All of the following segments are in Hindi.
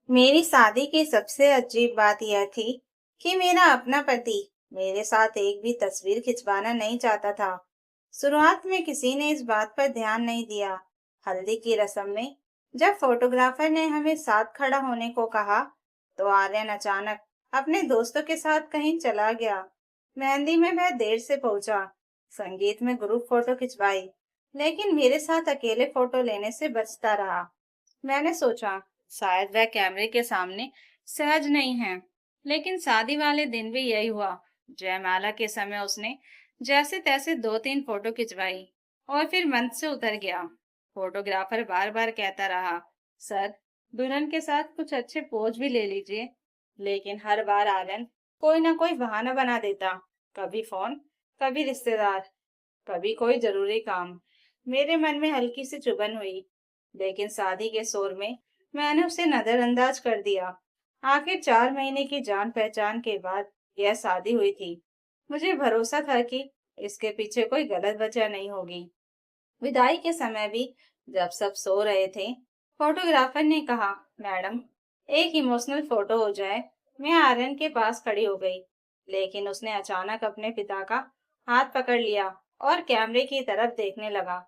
मेरी शादी की सबसे अजीब बात यह थी कि मेरा अपना पति मेरे साथ एक भी तस्वीर खिंचवाना नहीं चाहता था। शुरुआत में किसी ने इस बात पर ध्यान नहीं दिया। हल्दी की रस्म में जब फोटोग्राफर ने हमें साथ खड़ा होने को कहा, तो आर्यन अचानक अपने दोस्तों के साथ कहीं चला गया। मेहंदी में वह देर से पहुंचा, संगीत में ग्रुप फोटो खिंचवाई, लेकिन मेरे साथ अकेले फोटो लेने से बचता रहा। मैंने सोचा शायद वह कैमरे के सामने सहज नहीं है, लेकिन शादी वाले दिन भी यही हुआ। जयमाला के समय उसने जैसे तैसे दो तीन फोटो खिंचवाई और फिर मंच से उतर गया। फोटोग्राफर बार बार कहता रहा, सर, दुल्हन के साथ कुछ अच्छे पोज भी ले लीजिए। लेकिन हर बार आर्यन कोई ना कोई बहाना बना देता। कभी फोन, कभी रिश्तेदार, कभी कोई जरूरी काम। मेरे मन में हल्की सी चुभन हुई, लेकिन शादी के शोर में मैंने उसे नजरअंदाज कर दिया। आखिर 4 महीने की जान पहचान के बाद यह शादी हुई थी। मुझे भरोसा था कि इसके पीछे कोई गलत वजह नहीं होगी। विदाई के समय भी जब सब सो रहे थे, फोटोग्राफर ने कहा, मैडम, एक इमोशनल फोटो हो जाए। मैं आर्यन के पास खड़ी हो गई, लेकिन उसने अचानक अपने पिता का हाथ पकड़ लिया और कैमरे की तरफ देखने लगा।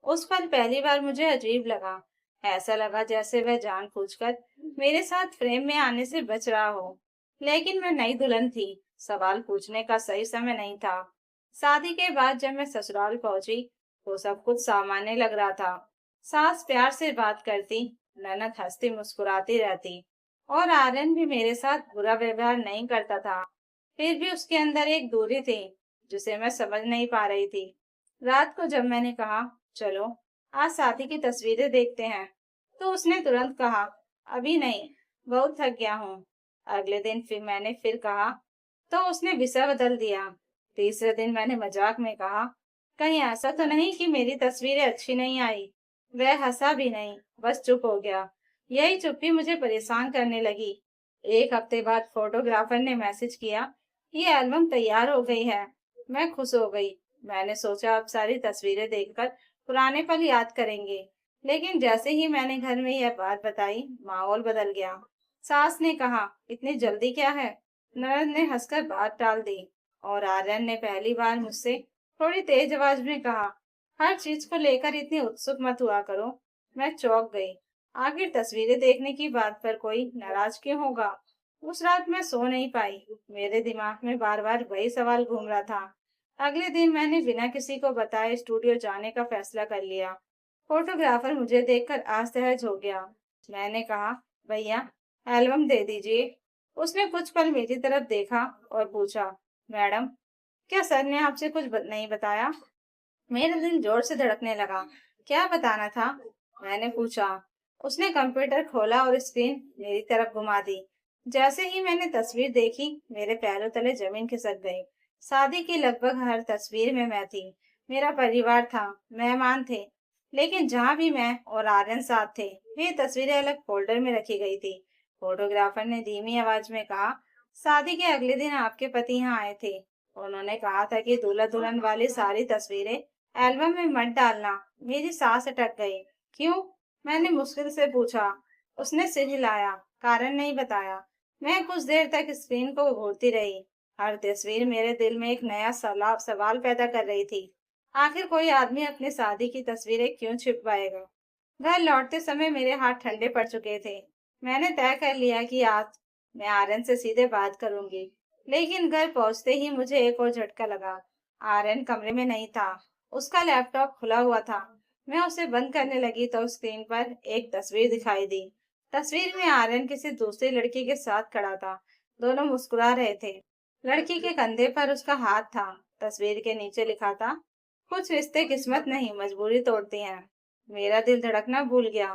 उस पल पहली बार मुझे अजीब लगा। ऐसा लगा जैसे वह जानबूझकर मेरे साथ फ्रेम में आने से बच रहा हो। लेकिन मैं नई दुल्हन थी, सवाल पूछने का सही समय नहीं था। शादी के बाद जब मैं ससुराल पहुंची, तो सब कुछ सामान्य लग रहा था। सास प्यार से बात करती, ननद हंसती मुस्कुराती रहती, और आर्यन भी मेरे साथ बुरा व्यवहार नहीं करता था। फिर भी उसके अंदर एक दूरी थी, जिसे मैं समझ नहीं पा रही थी। रात को जब मैंने कहा, चलो आज शादी की तस्वीरें देखते हैं, तो उसने तुरंत कहा, अभी नहीं, बहुत थक गया हूँ। अगले दिन फिर मैंने फिर कहा, तो उसने विषय बदल दिया। तीसरे दिन मैंने मजाक में कहा, कहीं ऐसा तो नहीं कि मेरी तस्वीरें अच्छी नहीं आई। वह हंसा भी नहीं, बस चुप हो गया। यही चुप्पी मुझे परेशान करने लगी। एक हफ्ते बाद फोटोग्राफर ने मैसेज किया, ये एल्बम तैयार हो गई है। मैं खुश हो गई। मैंने सोचा अब सारी तस्वीरें देखकर पुराने पल याद करेंगे। लेकिन जैसे ही मैंने घर में यह बात बताई, माहौल बदल गया। सास ने कहा, इतनी जल्दी क्या है? ननद ने हंसकर बात टाल दी, और आर्यन ने पहली बार मुझसे थोड़ी तेज आवाज में कहा, हर चीज को लेकर इतनी उत्सुक मत हुआ करो। मैं चौंक गई। आखिर तस्वीरें देखने की बात पर कोई नाराज क्यों होगा? उस रात मैं सो नहीं पाई। मेरे दिमाग में बार बार वही सवाल घूम रहा था। अगले दिन मैंने बिना किसी को बताए स्टूडियो जाने का फैसला कर लिया। फोटोग्राफर मुझे देखकर असहज हो गया। मैंने कहा, भैया, एल्बम दे दीजिए। उसने कुछ पल मेरी तरफ देखा और पूछा, मैडम, क्या सर ने आपसे कुछ नहीं बताया? मेरा दिल जोर से धड़कने लगा। क्या बताना था? मैंने पूछा। उसने कंप्यूटर खोला और स्क्रीन मेरी तरफ घुमा दी। जैसे ही मैंने तस्वीर देखी, मेरे पैरों तले जमीन खिसक गई। शादी की लगभग हर तस्वीर में मैं थी। मेरा परिवार था, मेहमान थे। लेकिन जहाँ भी मैं और आर्यन साथ थे, वे तस्वीरें अलग फोल्डर में रखी गई थी। फोटोग्राफर ने धीमी आवाज में कहा, शादी के अगले दिन आपके पति यहाँ आए थे। उन्होंने कहा था कि दूल्हा दुल्हन वाली सारी तस्वीरें एल्बम में मत डालना। मेरी सांस अटक गई। क्यों? मैंने मुश्किल से पूछा। उसने सिर हिलाया, कारण नहीं बताया। मैं कुछ देर तक स्क्रीन को घूरती रही। हर तस्वीर मेरे दिल में एक नया सवाल पैदा कर रही थी। आखिर कोई आदमी अपनी शादी की तस्वीरें क्यों छिपवाएगा? घर लौटते समय मेरे हाथ ठंडे पड़ चुके थे। मैंने तय कर लिया कि आज मैं आर्यन से सीधे बात करूंगी। लेकिन घर पहुंचते ही मुझे एक और झटका लगा। आर्यन कमरे में नहीं था। उसका लैपटॉप खुला हुआ था। मैं उसे बंद करने लगी तो स्क्रीन पर एक तस्वीर दिखाई दी। तस्वीर में आर्यन किसी दूसरी लड़की के साथ खड़ा था। दोनों मुस्कुरा रहे थे। लड़की के कंधे पर उसका हाथ था। तस्वीर के नीचे लिखा था, कुछ रिश्ते किस्मत नहीं मजबूरी तोड़ती हैं। मेरा दिल धड़कना भूल गया।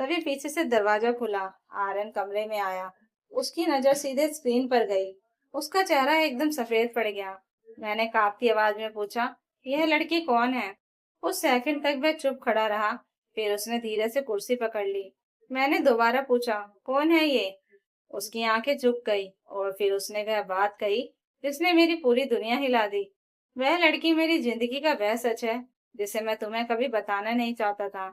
तभी पीछे से दरवाजा खुला। आर्यन कमरे में आया। उसकी नजर सीधे स्क्रीन पर गई। उसका चेहरा एकदम सफेद पड़ गया। मैंने कांपती आवाज में पूछा, यह लड़की कौन है? उस सेकंड तक वह चुप खड़ा रहा। फिर उसने धीरे से कुर्सी पकड़ ली। मैंने दोबारा पूछा, कौन है ये? उसकी आंखें झुक गई और फिर उसने वह बात कही जिसने मेरी पूरी दुनिया हिला दी। वह लड़की मेरी जिंदगी का वह सच है जिसे मैं तुम्हें कभी बताना नहीं चाहता था।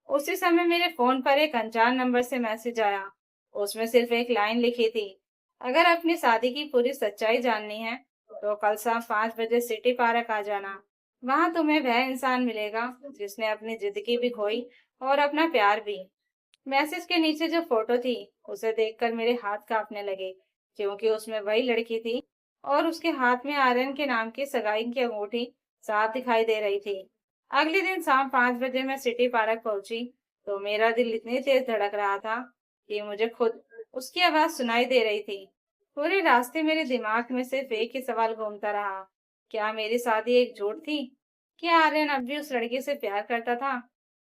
उसी समय मेरे फोन पर एक अनजान नंबर से मैसेज आया। उसमें सिर्फ एक लाइन लिखी थी, अगर अपनी शादी की पूरी सच्चाई जाननी है तो कल शाम 5 बजे सिटी पार्क आ जाना। वहां तुम्हें वह इंसान मिलेगा जिसने अपनी जिंदगी भी खोई और अपना प्यार भी। मैसेज के नीचे जो फोटो थी उसे देखकर मेरे हाथ कांपने लगे, क्योंकि उसमें वही लड़की थी और उसके हाथ में आर्यन के नाम की सगाई की अंगूठी साफ दिखाई दे रही थी। अगले दिन शाम 5 बजे मैं सिटी पार्क पहुंची तो मेरा दिल इतनी तेज धड़क रहा था कि मुझे खुद उसकी आवाज सुनाई दे रही थी। पूरे रास्ते मेरे दिमाग में सिर्फ एक ही सवाल घूमता रहा, क्या मेरी शादी एक झूठ थी? क्या आर्यन अब भी उस लड़की से प्यार करता था?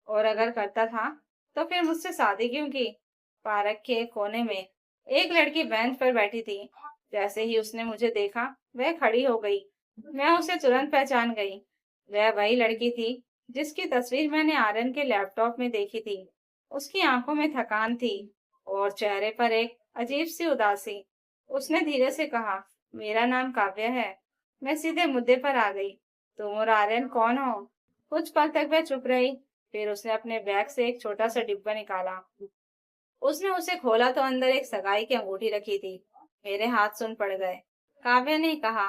और अगर करता था तो फिर मुझसे शादी क्यों की? पार्क के एक कोने में एक लड़की बेंच पर बैठी थी। जैसे ही उसने मुझे देखा, वह खड़ी हो गई। मैं उसे तुरंत पहचान गई। वह वही लड़की थी जिसकी तस्वीर मैंने आर्यन के लैपटॉप में देखी थी। उसकी आंखों में थकान थी और चेहरे पर एक अजीब सी उदासी। उसने धीरे से कहा, मेरा नाम काव्य है। मैं सीधे मुद्दे पर आ गई। तुम और आर्यन कौन हो? कुछ पल तक वह चुप रही। फिर उसने अपने बैग से एक छोटा सा डिब्बा निकाला। उसने उसे खोला तो अंदर एक सगाई की अंगूठी रखी थी। मेरे हाथ सुन पड़ गए। काव्या ने कहा,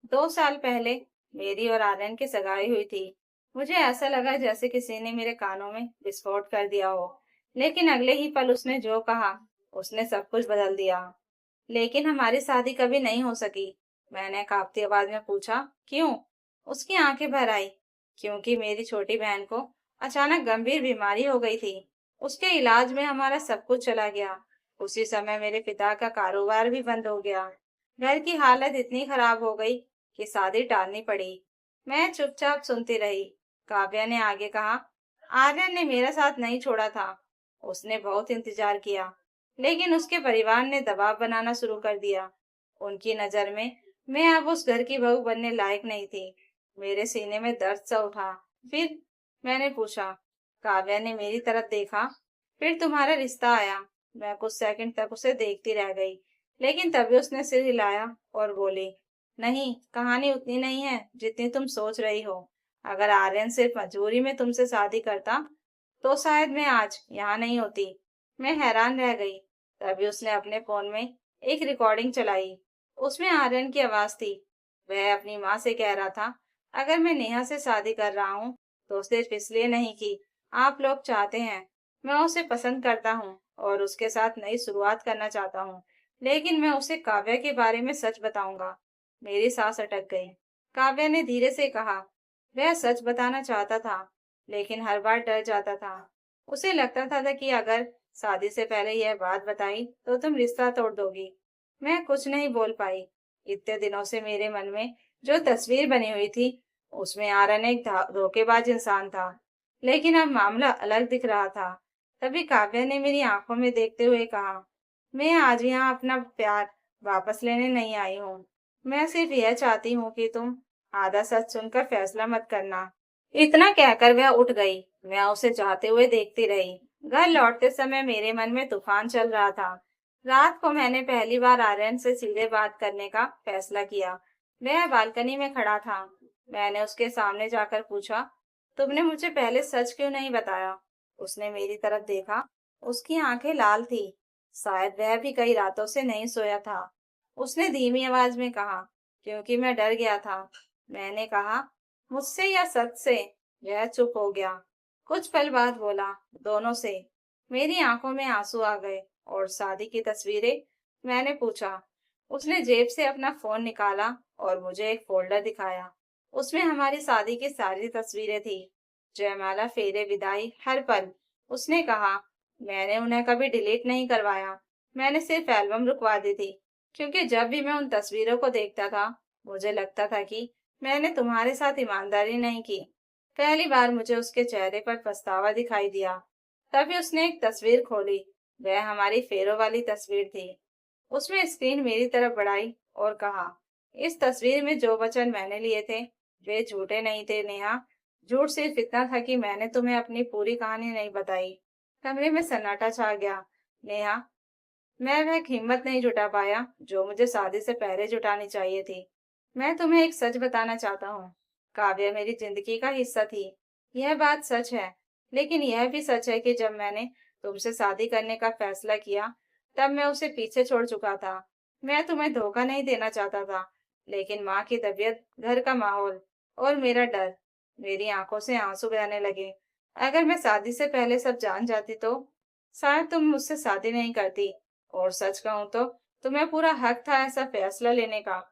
2 साल पहले मेरी और आर्यन की सगाई हुई थी। मुझे ऐसा लगा जैसे किसी ने मेरे कानों में विस्फोट कर दिया हो। लेकिन अगले ही पल उसने जो कहा, उसने सब कुछ बदल दिया। लेकिन हमारी शादी कभी नहीं हो सकी। मैंने कांपती आवाज में पूछा, क्यों? उसकी आंखें भर आई। क्योंकि मेरी छोटी बहन को अचानक गंभीर बीमारी हो गई थी। उसके इलाज में हमारा सब कुछ चला गया। उसी समय मेरे पिता का कारोबार भी बंद हो गया। घर की हालत इतनी खराब हो गई कि शादी टालनी पड़ी। मैं चुपचाप सुनती रही। काव्या ने आगे कहा, आर्यन ने मेरा साथ नहीं छोड़ा था। उसने बहुत इंतजार किया, लेकिन उसके परिवार ने दबाव बनाना शुरू कर दिया। उनकी नजर में मैं अब उस घर की बहू बनने लायक नहीं थी। मेरे सीने में दर्द सा उठा। फिर मैंने पूछा। काव्या ने मेरी तरफ देखा। फिर तुम्हारा रिश्ता आया। मैं कुछ सेकंड तक उसे देखती रह गई, लेकिन तभी उसने सिर हिलाया और बोली, नहीं, कहानी उतनी नहीं है जितनी तुम सोच रही हो। अगर आर्यन सिर्फ मजबूरी में तुमसे शादी करता तो शायद मैं आज यहाँ नहीं होती। मैं हैरान रह गई। तभी उसने अपने फोन में एक रिकॉर्डिंग चलाई। उसमें आर्यन की आवाज थी। वह अपनी माँ से कह रहा था, अगर मैं नेहा से शादी कर रहा हूँ तो सिर्फ इसलिए नहीं कि आप लोग चाहते हैं। मैं उसे पसंद करता हूँ और उसके साथ नई शुरुआत करना चाहता हूँ। लेकिन मैं उसे काव्या के बारे में सच बताऊंगा। मेरी सांस अटक गई। काव्या ने धीरे से कहा, वह सच बताना चाहता था, लेकिन हर बार डर जाता था। उसे लगता था कि अगर शादी से पहले यह बात बताई तो तुम रिश्ता तोड़ दोगी। मैं कुछ नहीं बोल पाई। इतने दिनों से मेरे मन में जो तस्वीर बनी हुई थी, उसमें आर्यन एक धोखेबाज इंसान था। लेकिन अब मामला अलग दिख रहा था। तभी काव्या ने मेरी आंखों में देखते हुए कहा, मैं आज यहाँ अपना प्यार वापस लेने नहीं आई हूँ। मैं सिर्फ यह चाहती हूँ कि तुम आधा सच सुनकर फैसला मत करना। इतना कहकर वह उठ गई। मैं उसे जाते हुए देखती रही। घर लौटते समय मेरे मन में तूफान चल रहा था। रात को मैंने पहली बार आर्यन से सीधे बात करने का फैसला किया। वह बालकनी में खड़ा था। मैंने उसके सामने जाकर पूछा, तुमने मुझे पहले सच क्यों नहीं बताया? उसने मेरी तरफ देखा। उसकी आंखें लाल थी। शायद वह भी कई रातों से नहीं सोया था। उसने धीमी आवाज में कहा, क्योंकि मैं डर गया था। मैंने कहा, मुझसे या सच से? वह चुप हो गया। कुछ पल बाद बोला, दोनों से। मेरी आंखों में आंसू आ गए। और शादी की तस्वीरें? मैंने पूछा। उसने जेब से अपना फोन निकाला और मुझे एक फोल्डर दिखाया। उसमें हमारी शादी की सारी तस्वीरें थी। जयमाला, फेरे, विदाई, हर पल। उसने कहा, मैंने उन्हें कभी डिलीट नहीं करवाया। मैंने सिर्फ एल्बम रुकवा दी थी, क्योंकि जब भी मैं उन तस्वीरों को देखता था, मुझे लगता था कि मैंने तुम्हारे साथ ईमानदारी नहीं की। पहली बार मुझे उसके चेहरे पर पछतावा दिखाई दिया। तभी उसने एक तस्वीर खोली। वह हमारी फेरों वाली तस्वीर थी। उसमें स्क्रीन मेरी तरफ बढ़ाई और कहा, इस तस्वीर में जो वचन मैंने लिए थे वे झूठे नहीं थे नेहा। झूठ सिर्फ इतना था कि मैंने तुम्हें अपनी पूरी कहानी नहीं बताई। कमरे में सन्नाटा छा गया। नेहा, मैं वह हिम्मत नहीं जुटा पाया जो मुझे शादी से पहले जुटानी चाहिए थी। मैं तुम्हें एक सच बताना चाहता हूँ। काव्या मेरी जिंदगी का हिस्सा थी। यह बात सच है। लेकिन यह भी सच है कि जब मैंने तुमसे शादी करने का फैसला किया, तब मैं उसे पीछे छोड़ चुका था। मैं तुम्हें धोखा नहीं देना चाहता था, लेकिन माँ की तबीयत, घर का माहौल और मेरा डर, मेरी आंखों से आंसू बहने लगे। अगर मैं शादी से पहले सब जान जाती तो शायद तुम मुझसे शादी नहीं करती। और सच कहूं तो तुम्हें पूरा हक था ऐसा फैसला लेने का।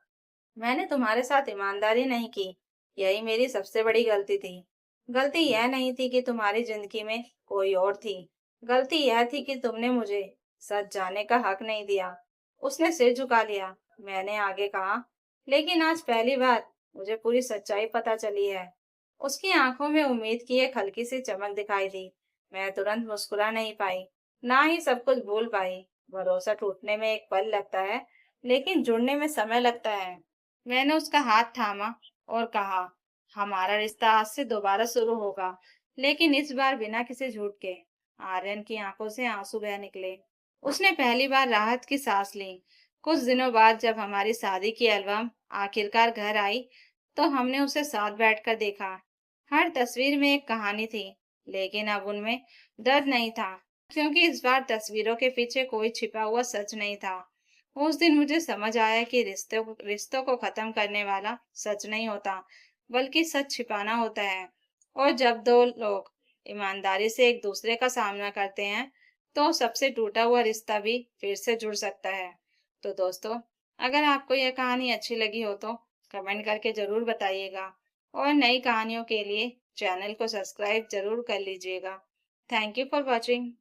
मैंने तुम्हारे साथ ईमानदारी नहीं की। यही मेरी सबसे बड़ी गलती थी। गलती यह नहीं थी कि तुम्हारी जिंदगी में कोई और थी। गलती यह थी कि तुमने मुझे सच जानने का हक नहीं दिया। उसने सिर झुका लिया। मैंने आगे कहा, लेकिन आज पहली बार मुझे पूरी सच्चाई पता चली है। उसकी आंखों में उम्मीद की एक हल्की सी चमक दिखाई दी। मैं तुरंत मुस्कुरा नहीं पाई, ना ही सब कुछ भूल पाई। भरोसा टूटने में एक पल लगता है, लेकिन जुड़ने में समय लगता है। मैंने उसका हाथ थामा और कहा, हमारा रिश्ता आज से दोबारा शुरू होगा, लेकिन इस बार बिना किसी झूठ के। आर्यन की आंखों से आंसू बह निकले। उसने पहली बार राहत की सांस ली। कुछ दिनों बाद जब हमारी शादी की एल्बम आखिरकार घर आई, तो हमने उसे साथ बैठकर देखा। हर तस्वीर में एक कहानी थी, लेकिन अब उनमें दर्द नहीं था, क्योंकि इस बार तस्वीरों के पीछे कोई छिपा हुआ सच नहीं था। उस दिन मुझे समझ आया कि रिश्तों को खत्म करने वाला सच नहीं होता, बल्कि सच छिपाना होता है। और जब दो लोग ईमानदारी से एक दूसरे का सामना करते हैं, तो सबसे टूटा हुआ रिश्ता भी फिर से जुड़ सकता है। तो दोस्तों, अगर आपको यह कहानी अच्छी लगी हो तो कमेंट करके जरूर बताइएगा, और नई कहानियों के लिए चैनल को सब्सक्राइब जरूर कर लीजिएगा। Thank you for watching.